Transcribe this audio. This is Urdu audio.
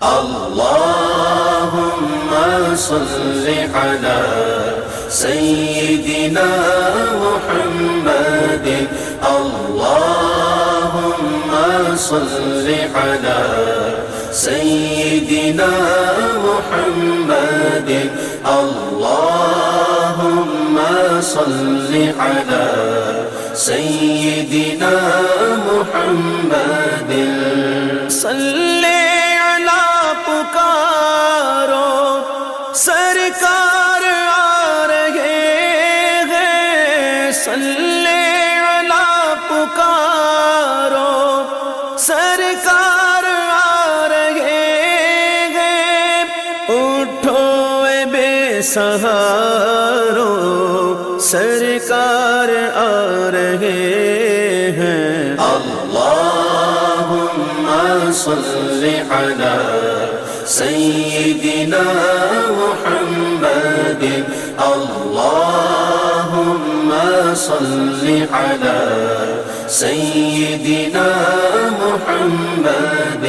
اللهم صل على سيدنا محمد اللهم صل على سيدنا محمد اللهم صل على سيدنا محمد صل على پکارو سرکار آ رہے ہیں صلی علی پکارو سرکار آ رہے ہیں اٹھو اے بے سہارو سرکار آ رہے ہیں اللہم صل علی سیدنا محمد اللہم صل علی سیدنا محمد